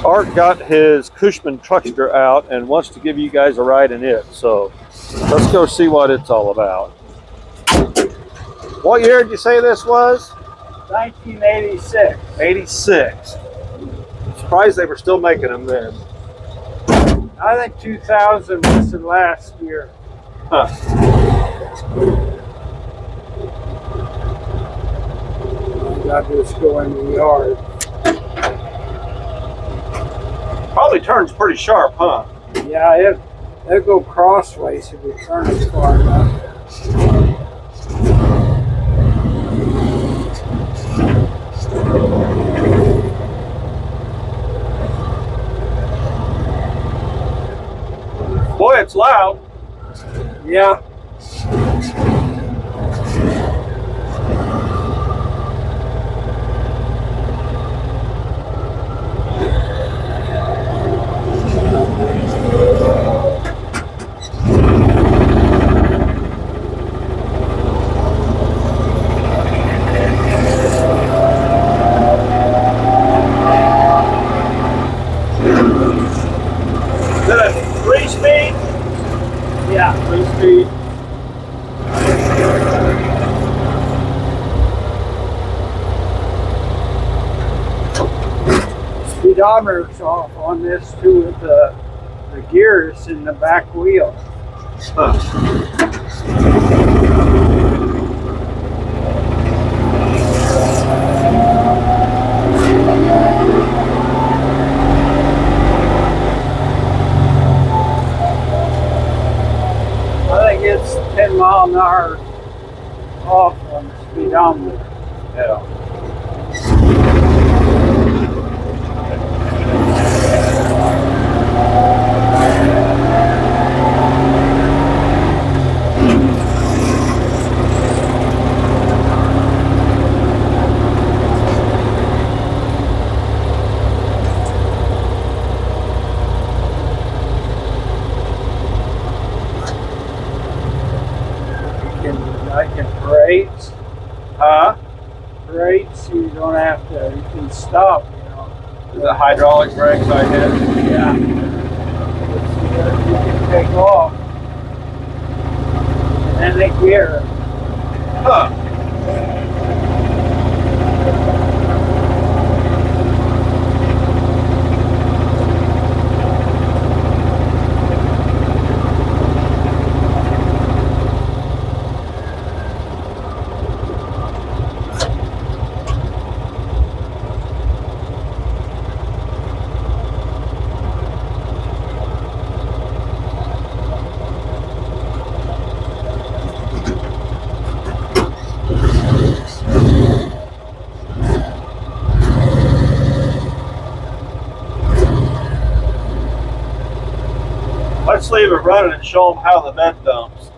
Art got his Cushman Truckster out and wants to give you guys a ride in it. So let's go see what it's all about. What year did you say this was? 1986. 86. Surprised they were still making them then. I think 2000 was the last year. Huh. I just go in the yard. Probably turns pretty sharp, huh? Yeah, it'll go crossways if you turn it far enough. Boy, it's loud. Yeah. Is it a 3-speed? Yeah. 3-speed. Speedometer's off on this too with the gears in the back wheel. Huh. I think it's 10 mile an hour off on the speedometer. Yeah. I can parade. Huh? Parade so you don't have to, you can stop, you know. The hydraulic brakes I had. Yeah. You can take off. And then they gear. Huh. Let's leave it running and show them how the bed dumps.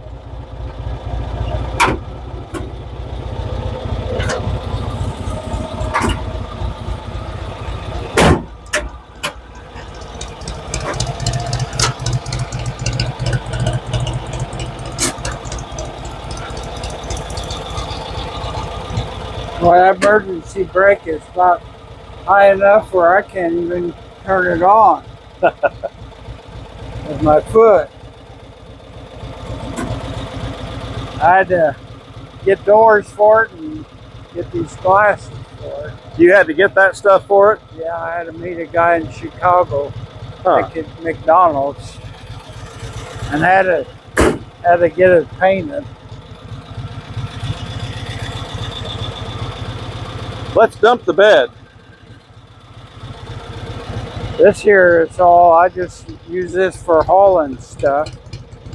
Well, that emergency brake is about high enough where I can't even turn it on with my foot. I had to get doors for it and get these glasses for it. You had to get that stuff for it? Yeah, I had to meet a guy in Chicago, Huh. like at McDonald's, and had to get it painted. Let's dump the bed. This here is all, I just use this for hauling stuff.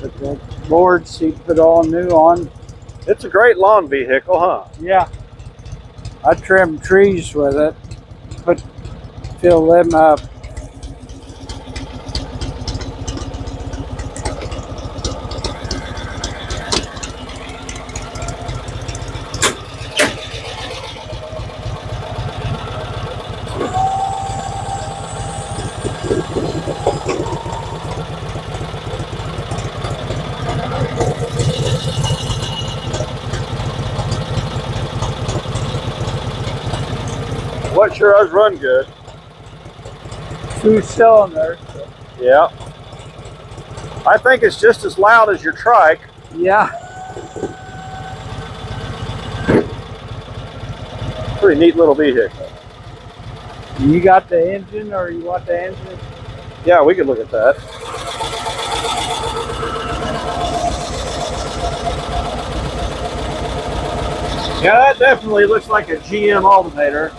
But the boards he put all new on. It's a great lawn vehicle, huh? Yeah. I trim trees with it, fill them up. What sure does run good. 2 cylinders. Yeah. I think it's just as loud as your trike. Yeah. Pretty neat little vehicle. You got the engine, or you want the engine? Yeah, we could look at that. Yeah, that definitely looks like a GM alternator.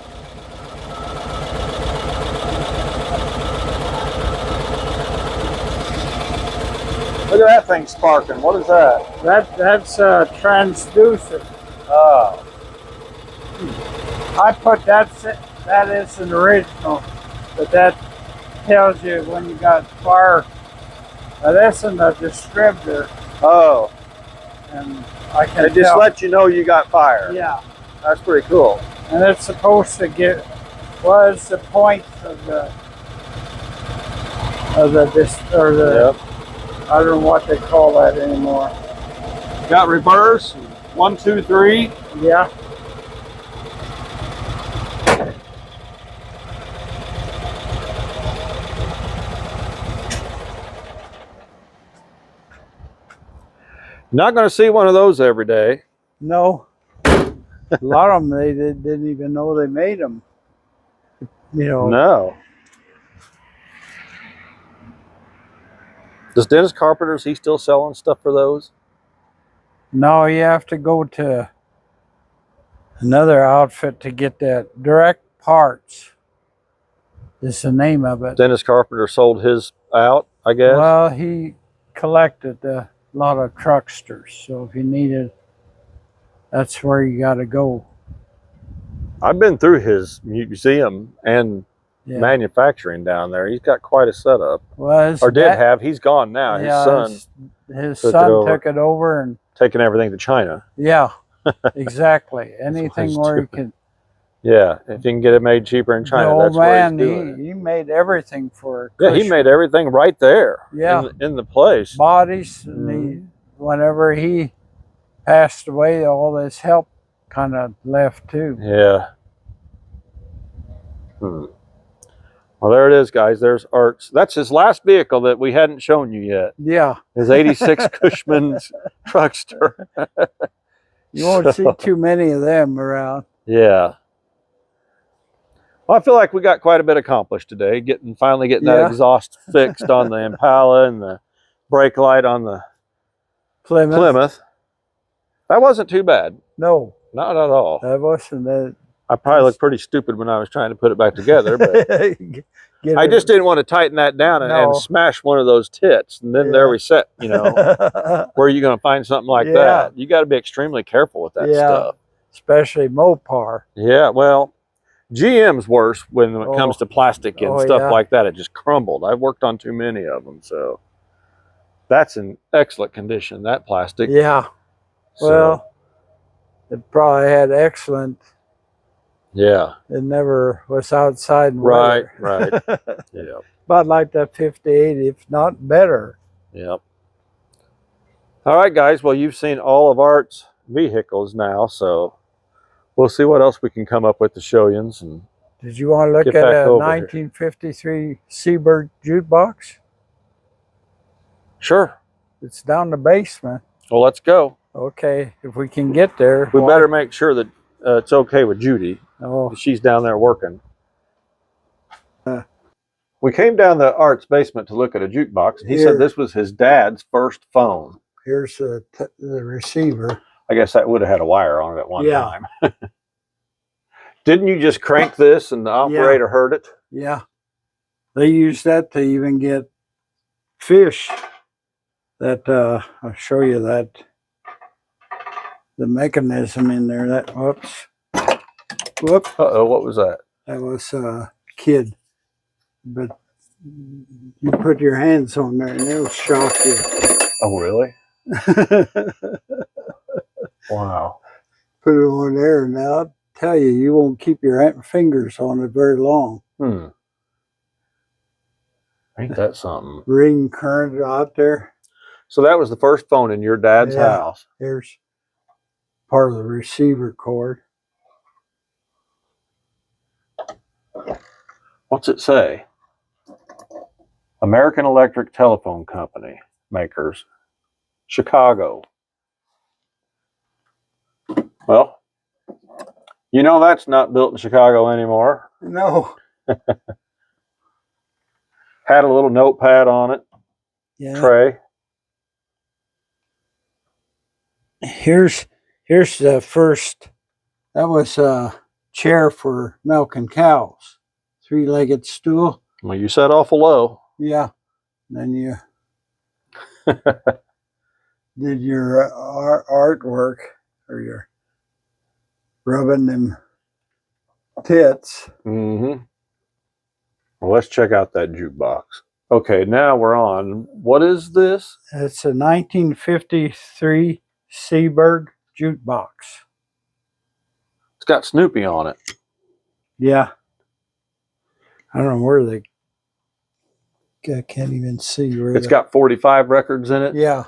Look at that thing sparking. What is that? That's a transducer. Oh. I put that is an original, but that tells you when you got fire. That isn't a distributor, Oh. and I can It just tell. lets you know you got fire. Yeah, That's pretty cool. and it's supposed to get was the point of the Yep. I don't know what they call that anymore. Got reverse. 1, 2, 3. Yeah. Not going to see one of those every day. No. A lot of them they didn't even know they made them. You know. No. Does Dennis Carpenter, is he still selling stuff for those? No, you have to go to another outfit to get that. Direct Parts is the name of it. Dennis Carpenter sold his out, I guess. Well, he collected a lot of trucksters, so if you needed, that's where you got to go. I've been through his museum and manufacturing down there. He's got quite a setup. Well, or did have. He's gone now. His son took it over and taking everything to China. Yeah, exactly. Anything where you can. Yeah, if you can get it made cheaper in China, The old that's where he's man, doing he made everything for. Yeah, he made everything right there. Yeah. in the place. Bodies, and whenever he passed away, all this help kind of left too. Yeah. Well, there it is, guys. There's Art's. That's his last vehicle that we hadn't shown you yet. Yeah. His 86 Cushman Truckster. You won't see too many of them around. Yeah. Well, I feel like we got quite a bit accomplished today. Finally getting that exhaust fixed on the Impala and the brake light on the Plymouth. That wasn't too bad. No. Not at all. That wasn't it. I probably looked pretty stupid when I was trying to put it back together, but I just didn't want to tighten that down and smash one of those tits. And then there we sat, you know. Where are you going to find something like that? You got to be extremely careful with that stuff. Especially Mopar. Yeah, well, GM's worse when it comes to plastic and stuff like that. It just crumbled. I've worked on too many of them, so that's in excellent condition, that plastic. Yeah. So, well, it probably had excellent. Yeah. It never was outside and right. Yeah. About like that 58, if not better. Yep. All right, guys. Well, you've seen all of Art's vehicles now, so we'll see what else we can come up with to show you. And did you want to look at a 1953 Seeburg Jukebox? Sure. It's down the basement. Well, let's go. Okay, if we can get there. We better make sure that it's okay with Judy. Oh. She's down there working. We came down to Art's basement to look at a jukebox. He said this was his dad's first phone. Here's the receiver. I guess that would have had a wire on it at one time. Didn't you just crank this and the operator heard it? Yeah. They use that to even get fish. That I'll show you that. The mechanism in there. That whoops. Uh-oh, what was that? That was a kid. But you put your hands on there and it'll shock you. Oh, really? Wow. Put it on there and I'll tell you, you won't keep your fingers on it very long. Ain't that something? Ring current out there. So that was the first phone in your dad's house. Here's part of the receiver cord. What's it say? American Electric Telephone Company makers, Chicago. Well, you know that's not built in Chicago anymore. No. Had a little notepad on it. Yeah. Tray. Here's the first. That was a chair for milking cows. 3-legged stool. Well, you set awful low. Yeah. Then you did your artwork, or your rubbing them tits. Mm-hmm. Well, let's check out that jukebox. Okay, now we're on. What is this? It's a 1953 Seeburg Jukebox. It's got Snoopy on it. Yeah. I don't know where they... I can't even see where It's got 45 records in it. Yeah.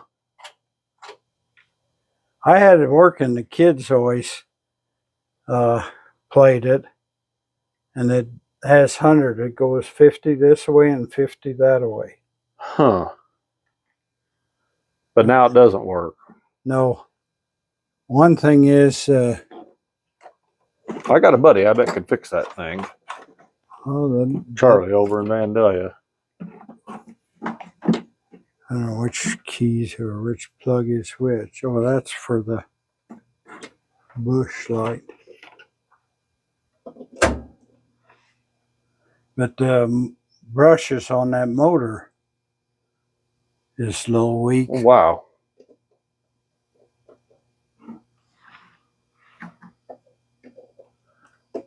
I had it working. The kids always played it. And it has 100. It goes 50 this way and 50 that way. Huh. But now it doesn't work. No. One thing is... I got a buddy, I bet could fix that thing. Oh, Charlie over in Vandalia. I don't know which keys or which plug is which. Oh, that's for the bush light. But the brushes on that motor is a little weak. Wow.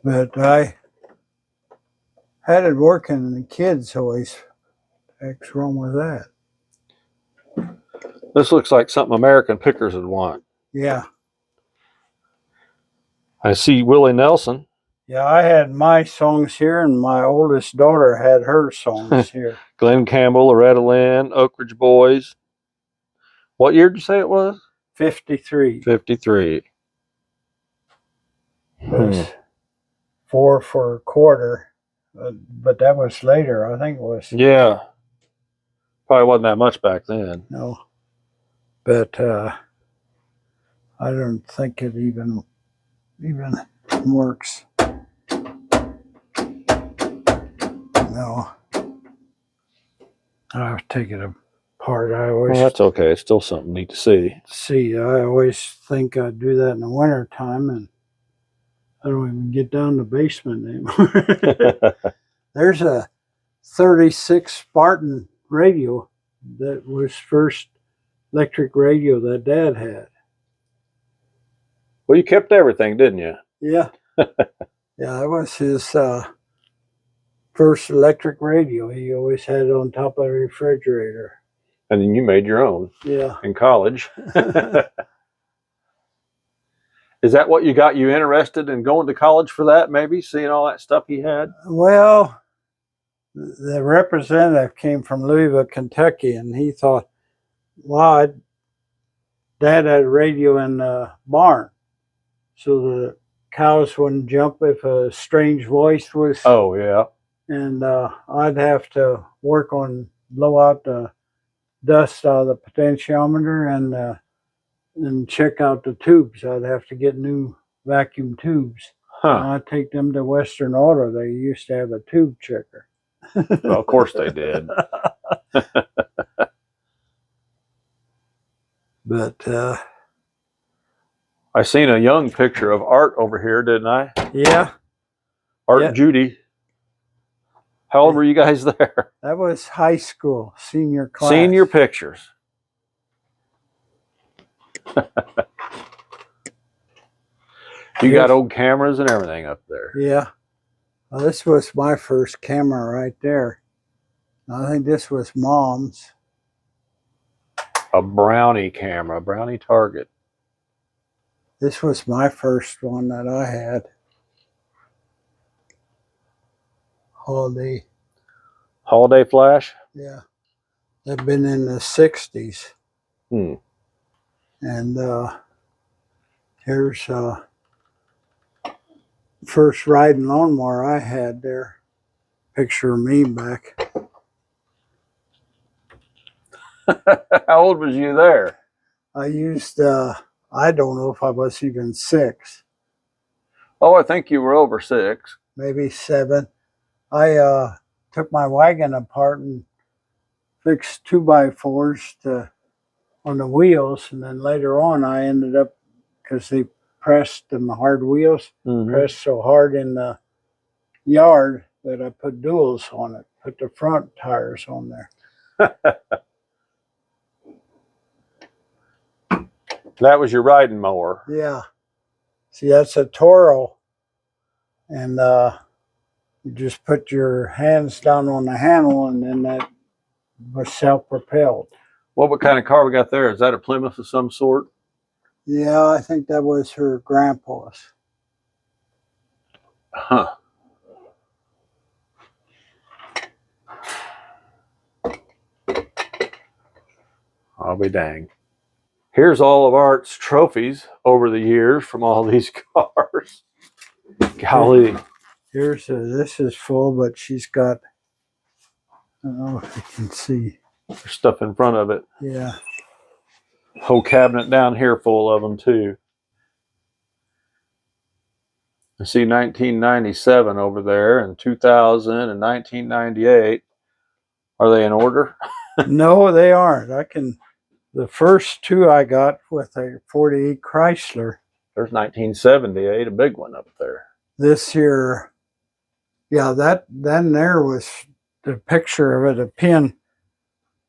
But I had it working, and the kids always, what's wrong with that? This looks like something American pickers would want. Yeah. I see Willie Nelson. Yeah, I had my songs here, and my oldest daughter had her songs here. Glenn Campbell, Loretta Lynn, Oak Ridge Boys. What year did you say it was? 53. 53. Was 4 for a quarter, but that was later. I think it was. Yeah. Probably wasn't that much back then. No. But I don't think it even works. No. I have to take it apart. I always... Well, that's okay. It's still something neat to see. See, I always think I'd do that in the winter time, and I don't even get down the basement anymore. There's a 36 Spartan radio that was first electric radio that Dad had. Well, you kept everything, didn't you? Yeah. Yeah, that was his first electric radio. He always had it on top of the refrigerator. And then you made your own. Yeah. In college. Is that what you got you interested in going to college for that, maybe? Seeing all that stuff he had? Well, the representative came from Louisville, Kentucky, and he thought, wow, Dad had a radio in the barn, so the cows wouldn't jump if a strange voice was... Oh, yeah. And I'd have to work on blow out the dust out of the potentiometer and check out the tubes. I'd have to get new vacuum tubes. Huh. I'd take them to Western Auto. They used to have a tube checker. Well, of course they did. But I seen a young picture of Art over here, didn't I? yeah. Art Yeah. and Judy. How old were you guys there? That was high school, senior class. Senior pictures. You got old cameras and everything up there. Yeah. Well, this was my first camera right there. I think this was Mom's. A Brownie camera, Brownie Target. This was my first one that I had. Holiday. Holiday flash? Yeah. They've been in the 60s. Hmm. And here's first riding lawnmower I had there. Picture of me back How old was you there? I used, I don't know if I was even 6. Oh, I think you were over 6. Maybe 7. I took my wagon apart and fixed 2x4s on the wheels, and then later on I ended up, because they pressed them hard wheels, pressed so hard in the yard that I put duals on it, put the front tires on there. That was your riding mower. Yeah. See, that's a Toro, and you just put your hands down on the handle, and then that was self-propelled. What kind of car we got there? Is that a Plymouth of some sort? Yeah, I think that was her grandpa's. Huh. I'll be dang. Here's all of Art's trophies over the years from all these cars. Golly. Here's this is full, but she's got, I don't know if you can see. There's stuff in front of it. Yeah. Whole cabinet down here full of them too. I see 1997 over there, and 2000 and 1998. Are they in order? No, they aren't. The first 2 I got with a 48 Chrysler. There's 1978, a big one up there. This year, yeah, then there was the picture of it, a pin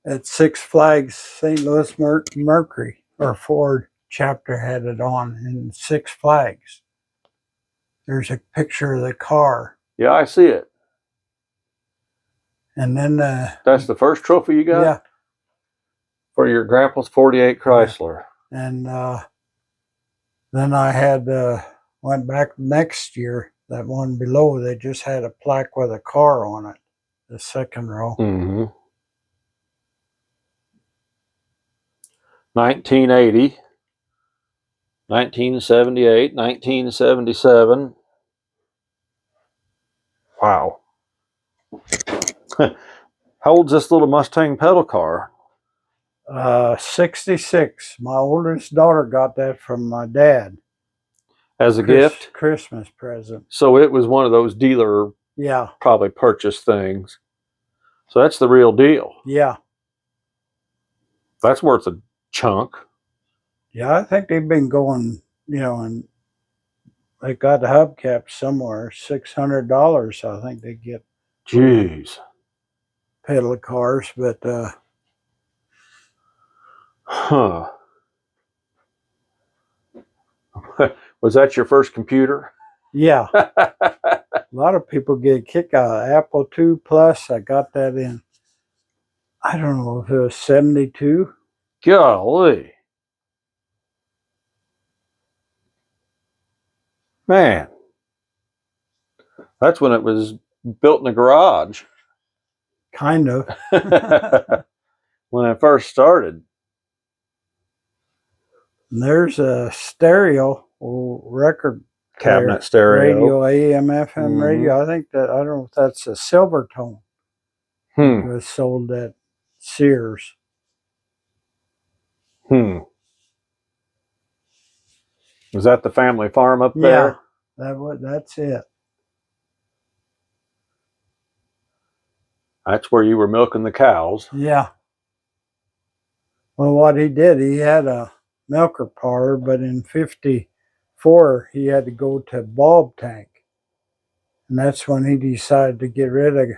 at Six Flags St. Louis Mercury, or Ford chapter had it on in Six Flags. There's a picture of the car. Yeah, I see it. And then that's the first trophy you got? Yeah. For your grandpa's 48 Chrysler. Yeah. And then I had went back next year, that one below, they just had a plaque with a car on it, the second row. 1980, 1978, 1977. Wow. How old's this little Mustang pedal car? 66. My oldest daughter got that from my dad. As a gift? Christmas present. So it was one of those dealer, yeah, probably purchase things. So that's the real deal. Yeah. That's worth a chunk. Yeah, I think they've been going, and they got the hubcap somewhere, $600, I think they get. Jeez. Pedal cars, but huh. Was that your first computer? Yeah. A lot of people get a kick out of Apple II Plus. I got that in, I don't know if it was 72. Golly. Man. That's when it was built in a garage. Kind of. When I first started. And there's a stereo record cabinet stereo. Radio, AM, FM radio. I think that, I don't know if that's a Silvertone. It was sold at Sears. Was that the family farm up there? Yeah, that's it. That's where you were milking the cows. Yeah. Well, what he did, he had a milker parlor, but in 54, he had to go to bulb tank. And that's when he decided to get rid of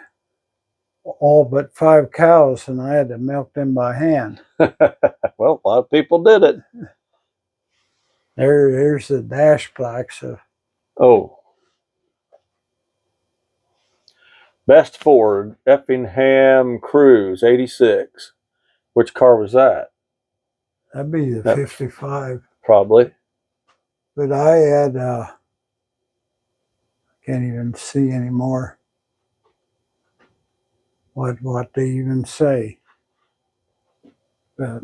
all but 5 cows, and I had to milk them by hand. Well, a lot of people did it. There's the dash plaques of. Oh. Best Ford, Effingham Cruise, 86. Which car was that? That'd be the 55. Probably. But I had, can't even see anymore what they even say. But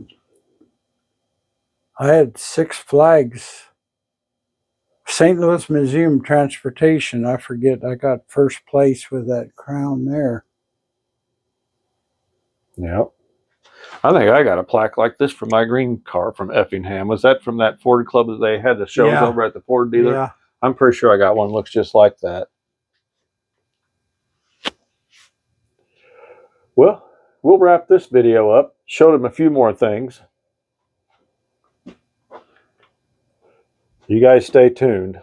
I had Six Flags, St. Louis Museum Transportation. I forget, I got first place with that crown there. Yep. I think I got a plaque like this for my green car from Effingham. Was that from that Ford club that they had the shows over at the Ford dealer? Yeah. I'm pretty sure I got one that looks just like that. Well, we'll wrap this video up. Showed them a few more things. You guys stay tuned.